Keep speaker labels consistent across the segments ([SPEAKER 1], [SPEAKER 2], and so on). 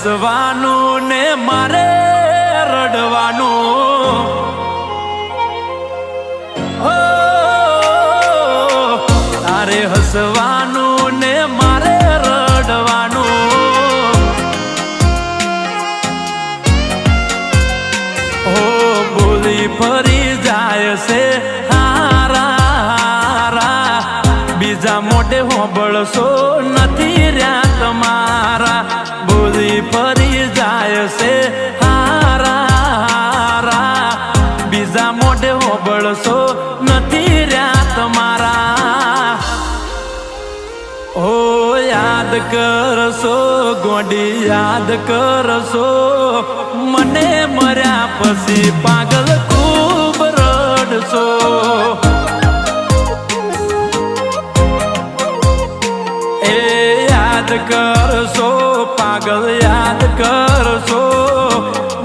[SPEAKER 1] હસવાનું ને મારે રડવાનું, હો તારે હસવાનું ને મારે રડવાનું, હો બોલી ફરી જાય છે હારા, બીજા મોઢે હોંભળશો નથી રહ્યા તમારા, બોલી ફરી જાય છે હારા, બીજા મોઢે હોંભળશો નથી રહ્યા તમારા. ઓ યાદ કરશો ગોડી, યાદ કરશો મને મર્યા પછી પાગલ ખૂબ રડશો. એ યાદ કરશો પાગલ, યાદ કરશો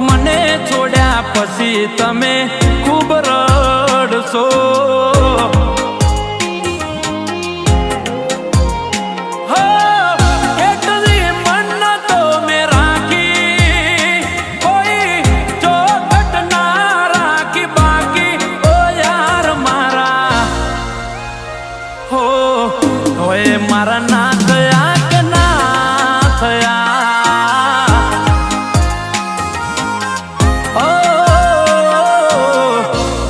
[SPEAKER 1] મને છોડ્યા પછી તમે ખૂબ રડશો. મારા ના થયા કે ના થયા,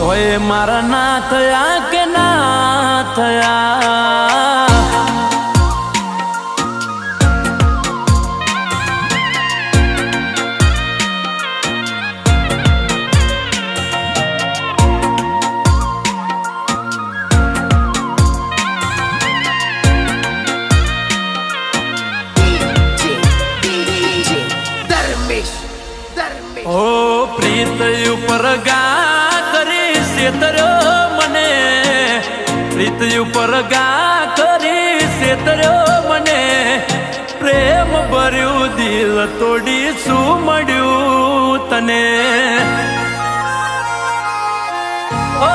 [SPEAKER 1] ઓય મારા ના થયા કે ના થયા. ઓ પ્રીત ઉપર ગા કરી સેતર્યો મને, પ્રીત ઉપર ગા કરી સેતર્યો મને, પ્રેમ ભર્યું દિલ તોડી શું મળ્યું તને. ઓ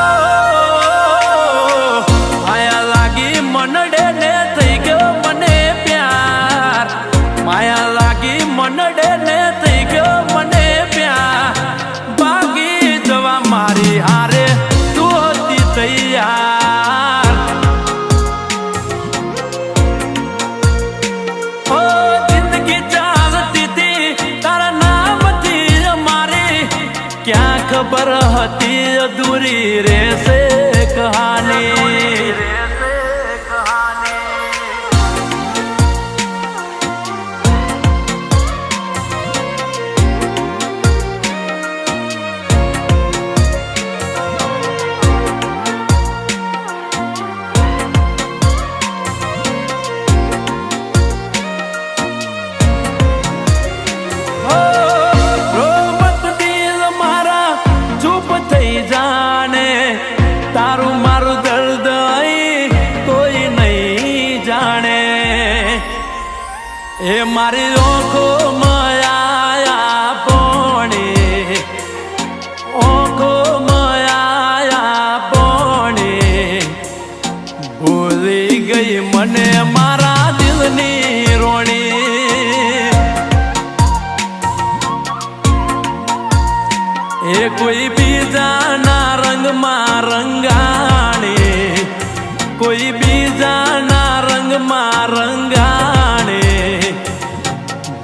[SPEAKER 1] માયા લાગી મનડે ને થઈ ગયો મને પ્યાર, માયા લાગી મનડે ને થઈ ગયો મને પ્યાર, ભાગી જવા મારી હારે તું હતી તૈયાર. ઓ જિંદગી ચાલતી હતી તારા નામથી અમારી, ક્યાં ખબર હતી અધૂરી રહેશે કહાની. જાણે તારું મારું દર્દ કોઈ નહીં જાણે, એ મારી ઓખો મયા પોણી, ઓખો મયા પોણી, ભૂલી ગઈ મને મારા દિલની રોણી. એ કોઈ બીજાના રંગમાં રંગાણી, કોઈ બીજાના રંગમાં રંગાણી,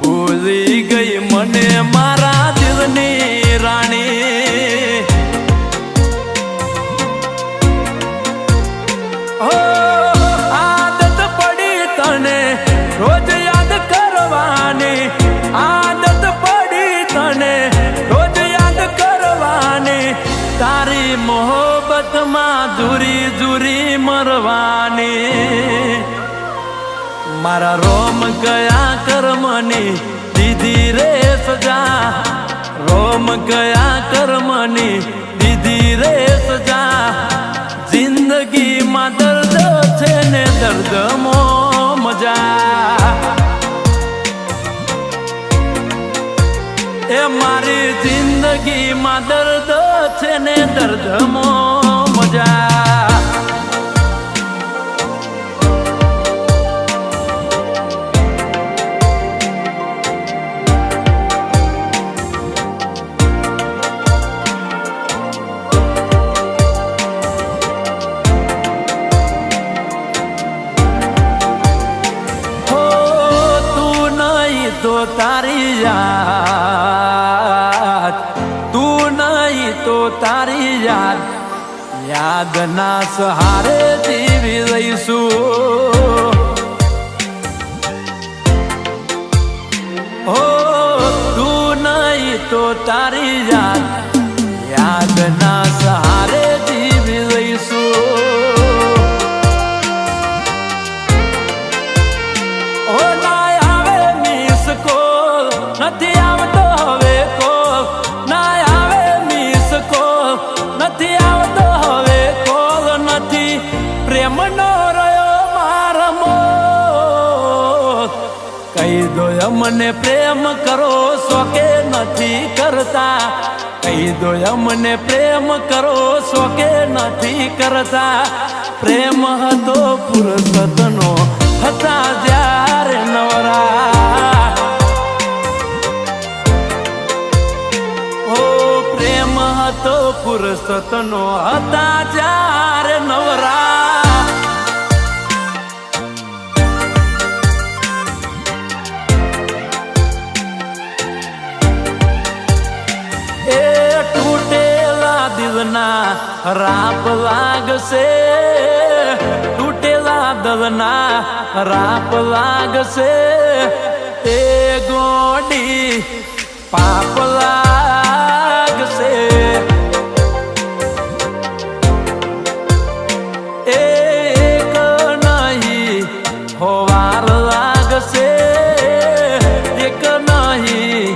[SPEAKER 1] ભૂલી ગઈ મને મારા દિલની રાણી. હો આદત પડી તને રોજ યાદ કરવાની, આદત પડી તને રોજ યાદ કરવાની, તારી મોહબ્બતમાં જુરી જુરી મરવાની. મારા રોમ ગયા કર્મની દીધી રે સજા, રોમ ગયા કર્મની દીધી રે સજા, જિંદગીમાં દર્દ છે ને દર્દમાં મજા. એ મારી જિંદગીમાં દર્દ છે ને દર્દમાં મજા. તારી યાદના સહારે જીવી લઈશું. હો તું નહીં તો તારી યાદના સહારે જીવી લઈશું. ઓ ના આવે મિસ કોલ નથી આવતો હવે કોલ, ના આવે મિસ કોલ નથી આવતો હવે કોલ, નથી પ્રેમનો રહ્યો મારમો. કહી દો અમને પ્રેમ કરો છો કે નથી કરતા, કહી દો અમને પ્રેમ કરો છો કે નથી કરતા. પ્રેમ હતો ફુરસતનો હતા જ્યારે નવરા, ઓ પ્રેમ હતો ફુરસતનો હતા જ્યારે નવરા. એ તૂટેલા દિલના રાપ લાગશે, તૂટેલા દલના રાપ લાગશે. એ ગોડી પાપ લાગશે. એક નહીં હોવાર લાગશે, એક નહીં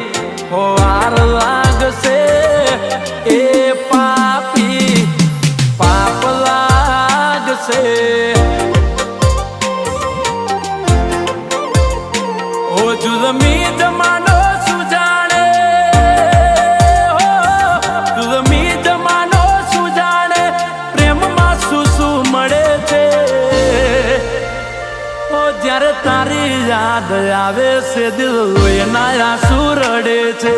[SPEAKER 1] હોવાર લાગશે. એ પાપી પાપ લાગશે. ઓ જુલમી જમાનો સુજાણે, હો જુલમી જમાનો સુજાણે, પ્રેમમાં શું શું મળે છે. ઓ જ્યારે તારી યાદ આવે છે દિલ લોહીના આંસુ રડે છે.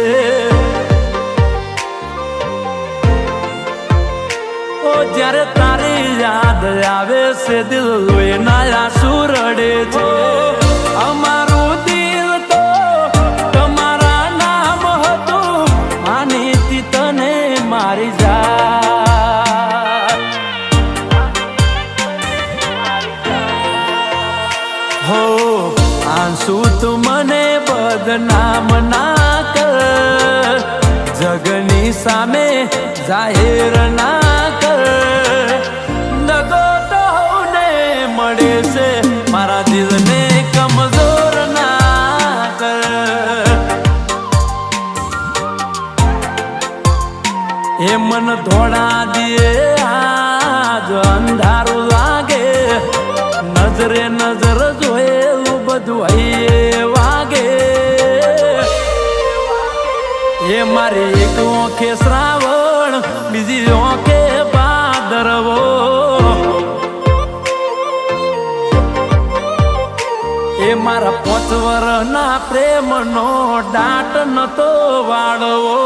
[SPEAKER 1] ઓ જ્યારે તારી યાદ આવે છે દિલ લોહીના આંસુ રડે છે. અમારું દિલ તો તમારા નામ હતું, માનીતી તને મારી જાત. હો આંસુ તું મને બદનામ ના કર, જગની સામે જાહેર ના કર. દગો તો ને મળે છે, મારા દિલને કમજોર ના કર. એ મન ધોળા દિયે આજ અંધારું લાગે, નજરે નજર જોયેલું બધું હૈયે વાગે. એ મારી એક ઓંખે શ્રાવણ, બીજી ઓંખે ભાદરવો. એ મારા 5 વર્ષના પ્રેમનો દાટ નતો વાળવો.